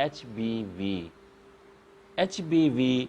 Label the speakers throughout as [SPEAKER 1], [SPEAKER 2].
[SPEAKER 1] HBV। HBV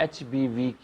[SPEAKER 1] HBV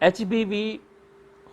[SPEAKER 1] HBV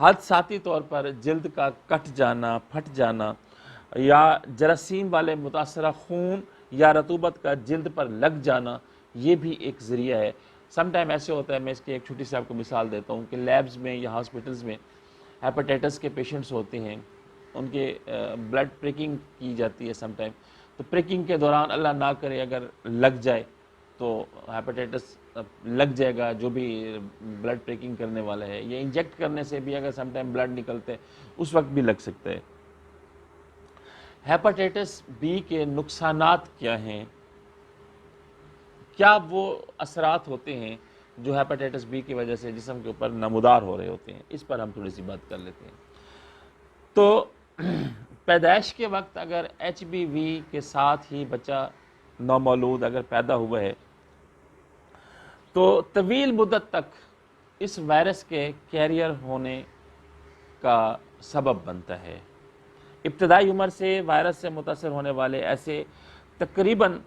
[SPEAKER 1] حادثاتی طور پر جلد کا کٹ جانا، پھٹ جانا یا جراثیم والے متاثرہ خون یا رطوبت کا جلد پر لگ جانا، یہ بھی ایک ذریعہ ہے۔ سم ٹائم ایسے ہوتا ہے، میں اس کی ایک چھوٹی سی آپ کو مثال دیتا ہوں کہ لیبز میں یا ہاسپٹلز میں ہیپاٹائٹس کے پیشنٹس ہوتے ہیں، ان کے بلڈ پریکنگ کی جاتی ہے سم ٹائم، تو پریکنگ کے دوران اللہ نہ کرے اگر لگ جائے تو ہیپاٹائٹس لگ جائے گا جو بھی بلڈ پریکنگ کرنے والا ہے، یا انجیکٹ کرنے سے بھی اگر سم ٹائم بلڈ نکلتے اس وقت بھی لگ سکتا ہے۔ ہیپاٹائٹس بی کے نقصانات کیا ہیں؟ کیا وہ اثرات ہوتے ہیں جو ہیپاٹائٹس بی کی وجہ سے جسم کے اوپر نمودار ہو رہے ہوتے ہیں؟ اس پر ہم تھوڑی سی بات کر لیتے ہیں۔ تو پیدائش کے وقت اگر ایچ بی وی کے ساتھ ہی بچہ نومولود اگر پیدا ہوا ہے تو طویل مدت تک اس وائرس کے کیریئر ہونے کا سبب بنتا ہے۔ ابتدائی عمر سے وائرس سے متاثر ہونے والے ایسے تقریباً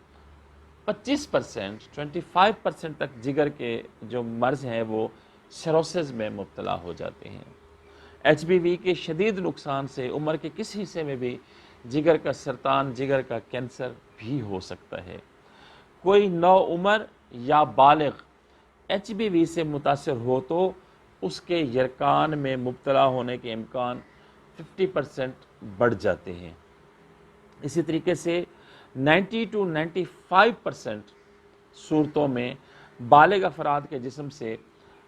[SPEAKER 1] 25% تک جگر کے جو مرض ہیں وہ سیروسز میں مبتلا ہو جاتے ہیں۔ ایچ بی وی کے شدید نقصان سے عمر کے کسی حصے میں بھی جگر کا سرطان، جگر کا کینسر بھی ہو سکتا ہے۔ کوئی نو عمر یا بالغ ایچ بی وی سے متاثر ہو تو اس کے یرکان میں مبتلا ہونے کے امکان 50% بڑھ جاتے ہیں۔ اسی طریقے سے 90 to 95% صورتوں میں بالغ افراد کے جسم سے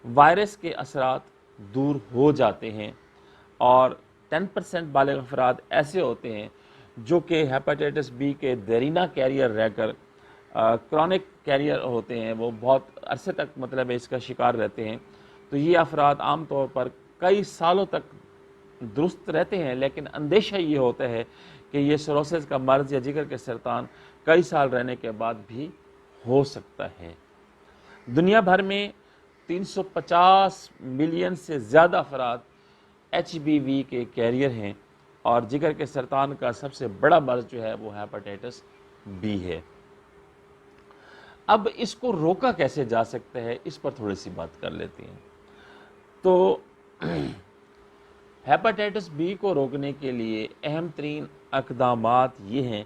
[SPEAKER 1] وائرس کے اثرات دور ہو جاتے ہیں، اور 10% بالغ افراد ایسے ہوتے ہیں جو کہ ہیپاٹائٹس بی کے دیرینہ کیریئر رہ کر کرونک کیریئر ہوتے ہیں، وہ بہت عرصے تک مطلب اس کا شکار رہتے ہیں۔ تو یہ افراد عام طور پر کئی سالوں تک درست رہتے ہیں، لیکن اندیشہ یہ ہوتا ہے کہ یہ سیروسز کا مرض یا جگر کے سرطان کئی سال رہنے کے بعد بھی ہو سکتا ہے۔ دنیا بھر میں 350 ملین سے زیادہ افراد ایچ بی وی کے کیریئر ہیں، اور جگر کے سرطان کا سب سے بڑا مرض جو ہے وہ ہیپاٹائٹس بی ہے۔ اب اس کو روکا کیسے جا سکتا ہے، اس پر تھوڑی سی بات کر لیتے ہیں۔ تو ہیپاٹائٹس بی کو روکنے کے لیے اہم ترین اقدامات یہ ہیں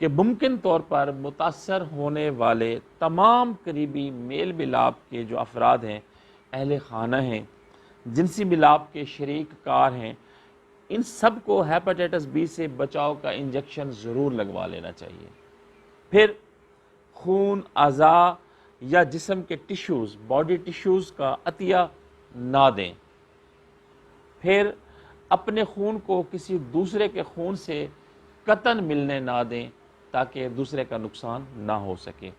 [SPEAKER 1] کہ ممکن طور پر متاثر ہونے والے تمام قریبی میل ملاپ کے جو افراد ہیں، اہل خانہ ہیں، جنسی ملاپ کے شریک کار ہیں، ان سب کو ہیپاٹائٹس بی سے بچاؤ کا انجیکشن ضرور لگوا لینا چاہیے۔ پھر خون، اعضاء یا جسم کے ٹیشوز، باڈی ٹیشوز کا عطیہ نہ دیں۔ پھر اپنے خون کو کسی دوسرے کے خون سے قطعاً ملنے نہ دیں تاکہ دوسرے کا نقصان نہ ہو سکے۔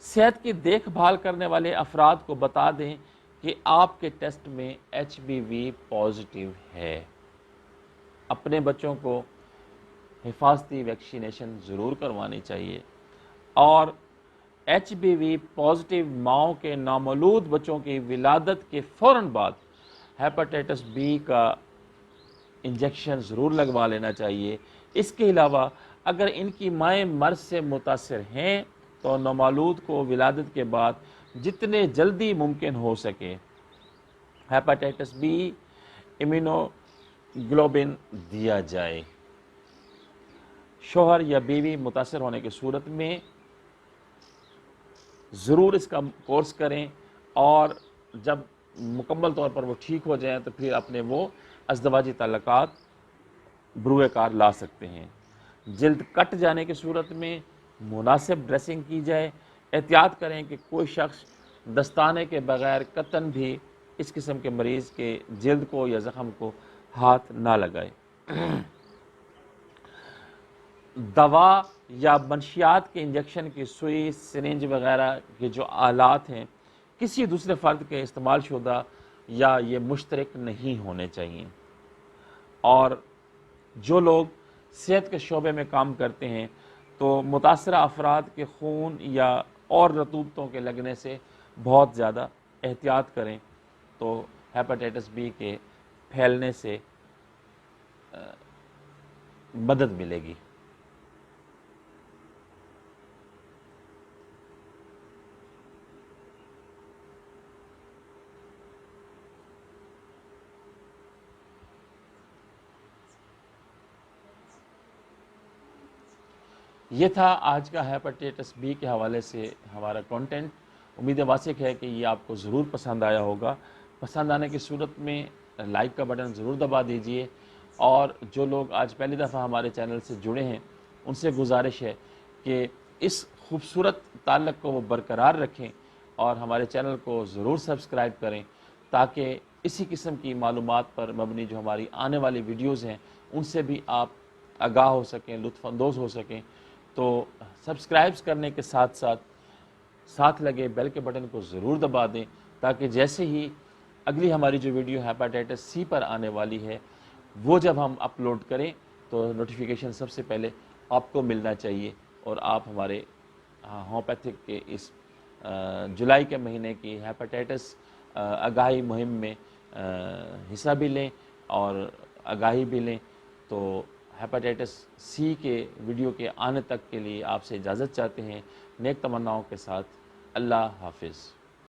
[SPEAKER 1] صحت کی دیکھ بھال کرنے والے افراد کو بتا دیں کہ آپ کے ٹیسٹ میں ایچ بی وی پازیٹیو ہے۔ اپنے بچوں کو حفاظتی ویکسینیشن ضرور کروانی چاہیے، اور ایچ بی وی پازیٹیو ماؤں کے نامولود بچوں کی ولادت کے فوراً بعد ہیپاٹائٹس بی کا انجیکشن ضرور لگوا لینا چاہیے۔ اس کے علاوہ اگر ان کی مائیں مرض سے متاثر ہیں تو نومولود کو ولادت کے بعد جتنے جلدی ممکن ہو سکے ہیپاٹائٹس بی امیونو گلوبن دیا جائے۔ شوہر یا بیوی متاثر ہونے کی صورت میں ضرور اس کا کورس کریں، اور جب مکمل طور پر وہ ٹھیک ہو جائیں تو پھر اپنے وہ ازدواجی تعلقات بروئے کار لا سکتے ہیں۔ جلد کٹ جانے کی صورت میں مناسب ڈریسنگ کی جائے۔ احتیاط کریں کہ کوئی شخص دستانے کے بغیر قطعاً بھی اس قسم کے مریض کے جلد کو یا زخم کو ہاتھ نہ لگائے۔ دوا یا منشیات کے انجیکشن کی سوئی، سرنج وغیرہ کے جو آلات ہیں کسی دوسرے فرد کے استعمال شدہ یا یہ مشترک نہیں ہونے چاہیے۔ اور جو لوگ صحت کے شعبے میں کام کرتے ہیں تو متاثرہ افراد کے خون یا اور رطوبتوں کے لگنے سے بہت زیادہ احتیاط کریں، تو ہیپاٹائٹس بی کے پھیلنے سے مدد ملے گی۔ یہ تھا آج کا ہیپاٹائٹس بی کے حوالے سے ہمارا کنٹینٹ. امید واثق ہے کہ یہ آپ کو ضرور پسند آیا ہوگا. پسند آنے کی صورت میں لائک کا بٹن ضرور دبا دیجئے, اور جو لوگ آج پہلی دفعہ ہمارے چینل سے جڑے ہیں ان سے گزارش ہے کہ اس خوبصورت تعلق کو وہ برقرار رکھیں اور ہمارے چینل کو ضرور سبسکرائب کریں, تاکہ اسی قسم کی معلومات پر مبنی جو ہماری آنے والی ویڈیوز ہیں ان سے بھی آپ آگاہ ہو سکیں, لطف اندوز ہو سکیں. تو سبسکرائبز کرنے کے ساتھ لگے بیل کے بٹن کو ضرور دبا دیں, تاکہ جیسے ہی اگلی ہماری جو ویڈیو ہیپاٹائٹس سی پر آنے والی ہے وہ جب ہم اپلوڈ کریں تو نوٹیفیکیشن سب سے پہلے آپ کو ملنا چاہیے, اور آپ ہمارے ہومیوپیتھک کے اس جولائی کے مہینے کی ہیپاٹائٹس آگاہی مہم میں حصہ بھی لیں اور آگاہی بھی لیں. تو ہیپاٹائٹس سی کے ویڈیو کے آنے تک کے لیے آپ سے اجازت چاہتے ہیں نیک تمناؤں کے ساتھ. اللہ حافظ.